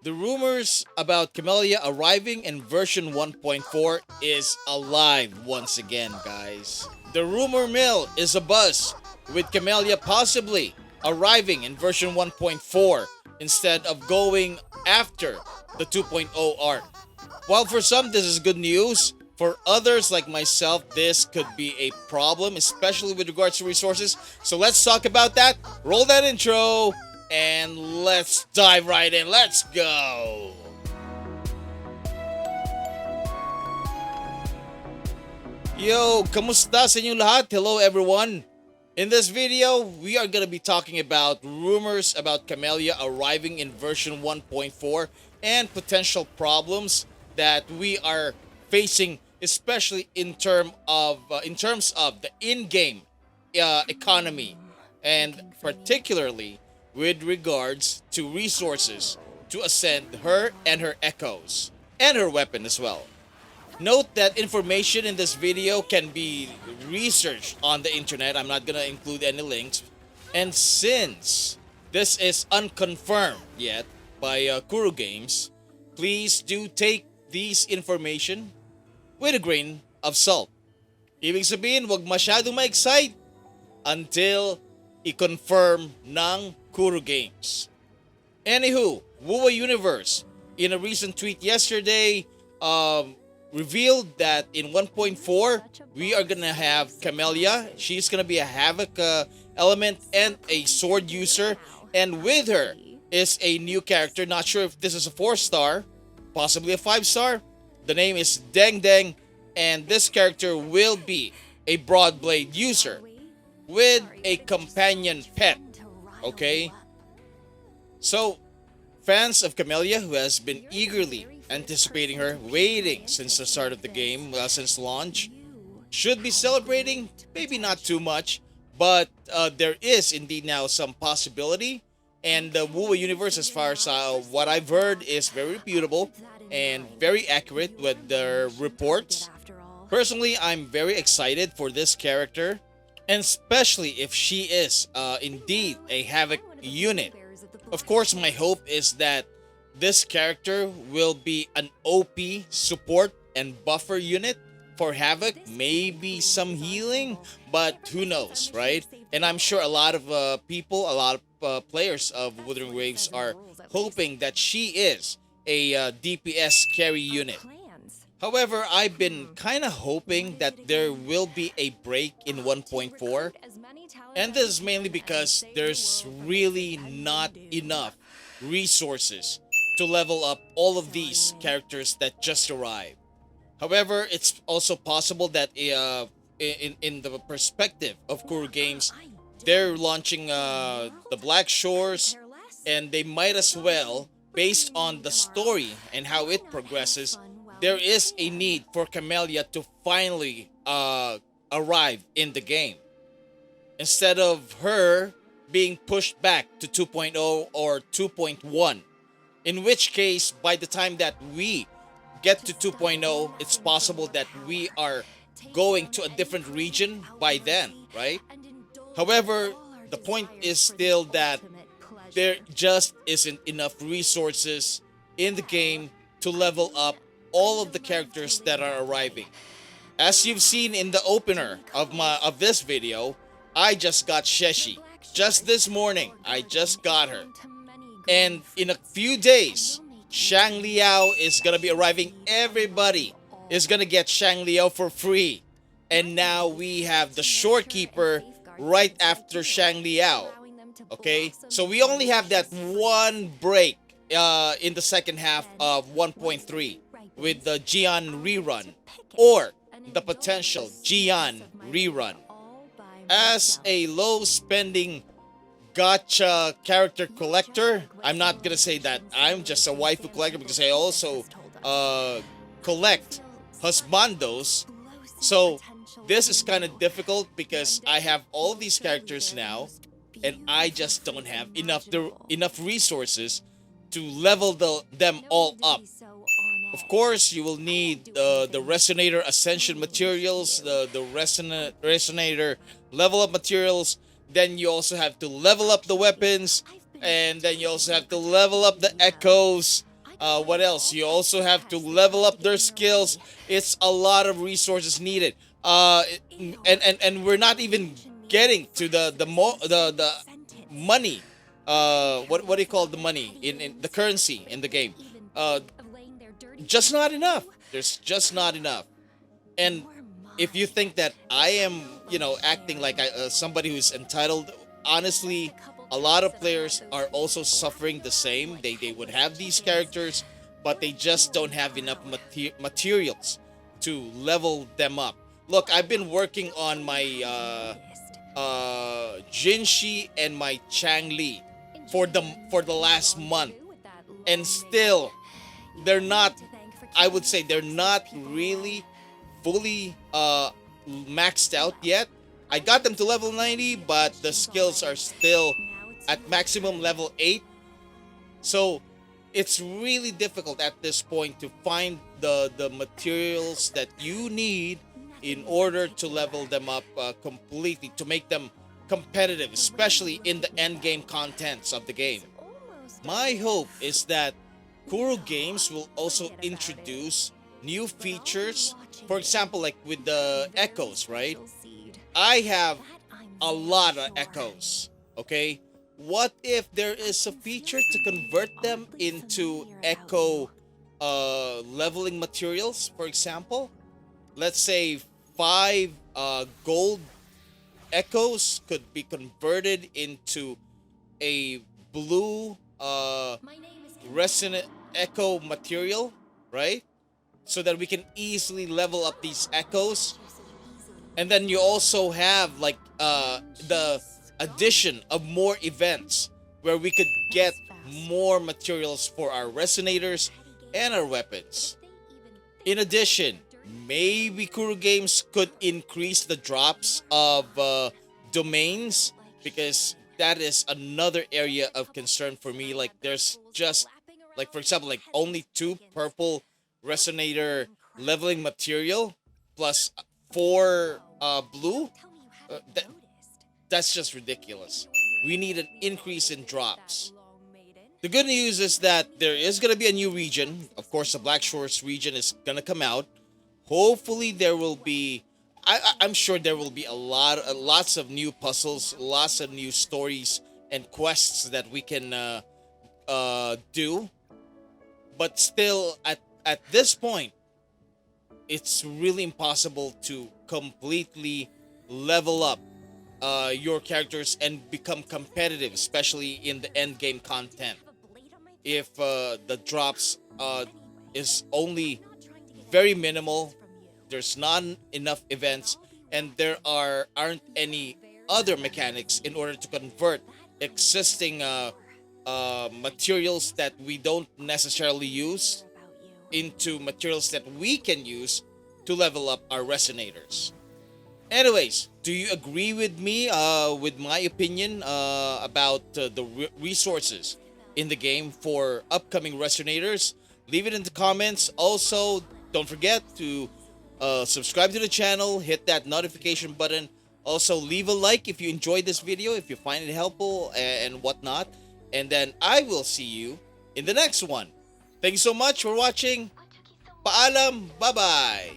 The rumors about Camellya arriving in version 1.4 is alive once again, guys. The rumor mill is abuzz, with Camellya possibly arriving in version 1.4 instead of going after the 2.0 arc. While for some this is good news, for others like myself this could be a problem, especially with regards to resources. So let's talk about that. Roll that intro and let's dive right in. Let's go! Yo, kamusta sa inyong lahat? Hello everyone! In this video, we are gonna be talking about rumors about Camellya arriving in version 1.4 and potential problems that we are facing, especially in terms of the in-game economy, and particularly with regards to resources to ascend her and her echoes, and her weapon as well. Note that information in this video can be researched on the internet. I'm not gonna include any links. And since this is unconfirmed yet by Kuro Games, please do take these information with a grain of salt. Ibig sabihin, wag masyadong ma-excite until i-confirm ng Kuro Games. Anywho, Wuwa Universe, in a recent tweet yesterday, revealed that in 1.4, we are gonna have Camellya. She's gonna be a Havoc element and a sword user. And with her is a new character. Not sure if this is a 4-star, possibly a 5-star. The name is Deng Deng. And this character will be a Broadblade user with a companion pet. Okay? So, fans of Camellya who has been eagerly anticipating her, waiting since the start of the game, since launch, should be celebrating, maybe not too much, but there is indeed now some possibility. And the Wuwa universe, as far as what I've heard, is very reputable and very accurate with their reports. Personally, I'm very excited for this character, and especially if she is indeed a Havoc unit. Of course, my hope is that this character will be an OP support and buffer unit for Havoc. Maybe some healing, but who knows, right? And I'm sure a lot of people, a lot of players of Wuthering Waves are hoping that she is a DPS carry unit. However, I've been kind of hoping that there will be a break in 1.4. And this is mainly because there's really not enough resources to level up all of these characters that just arrived. However, it's also possible that in the perspective of Kuro Games, they're launching the Black Shores, and they might as well, based on the story and how it progresses, there is a need for Camellya to finally arrive in the game, instead of her being pushed back to 2.0 or 2.1. In which case, by the time that we get to 2.0, it's possible that we are going to a different region by then, right? However, the point is still that there just isn't enough resources in the game to level up all of the characters that are arriving. As you've seen in the opener of this video, I just got zhezhi. Just this morning, I just got her. And in a few days, Shang Liao is gonna be arriving. Everybody is gonna get Shang Liao for free. And now we have the shorekeeper right after Shang Liao. Okay, so we only have that one break in the second half of 1.3 with the Jian rerun, or the potential Jian rerun. As a low spending gacha character collector, I'm not gonna say that I'm just a waifu collector, because I also collect husbandos. So this is kind of difficult because I have all these characters now, and I just don't have enough resources to level them all up. Of course, you will need the resonator ascension materials, the resonator level up materials. Then you also have to level up the weapons, and then you also have to level up the echoes. What else? You also have to level up their skills. It's a lot of resources needed. And we're not even getting to the money. What do you call the money in the currency in the game? Uh, just not enough. There's just not enough. And if you think that I am, acting like somebody who's entitled, honestly, a lot of players are also suffering the same. They would have these characters, but they just don't have enough materials to level them up. Look, I've been working on my Jinshi and my Changli for the last month, and still they're not. I would say they're not really fully maxed out yet. I got them to level 90, but the skills are still at maximum level 8. So it's really difficult at this point to find the materials that you need in order to level them up completely, to make them competitive, especially in the end game contents of the game. My hope is that Kuro Games will also introduce new features. For example, like with the echoes, right? I have a lot of echoes. Okay? What if there is a feature to convert them into echo leveling materials, for example? Let's say 5 gold echoes could be converted into a blue resonant echo material, right? So that we can easily level up these echoes. And then you also have like the addition of more events where we could get more materials for our resonators and our weapons. In addition, maybe Kuro Games could increase the drops of domains, because that is another area of concern for me. Like there's just like, for example, like only 2 purple resonator leveling material plus 4 blue. That's just ridiculous. We need an increase in drops. The good news is that there is going to be a new region. Of course, the Black Shores region is going to come out. Hopefully there will be, I'm sure there will be lots of new puzzles, lots of new stories and quests that we can do. But still, at this point, it's really impossible to completely level up your characters and become competitive, especially in the end game content. If the drops is only very minimal, there's not enough events, and there aren't any other mechanics in order to convert existing materials that we don't necessarily use into materials that we can use to level up our resonators. Anyways, do you agree with me with my opinion about the resources in the game for upcoming resonators? Leave it in the comments. Also, don't forget to subscribe to the channel, hit that notification button. Also, leave a like if you enjoyed this video, if you find it helpful and whatnot. And then I will see you in the next one. Thank you so much for watching. Paalam. Bye-bye.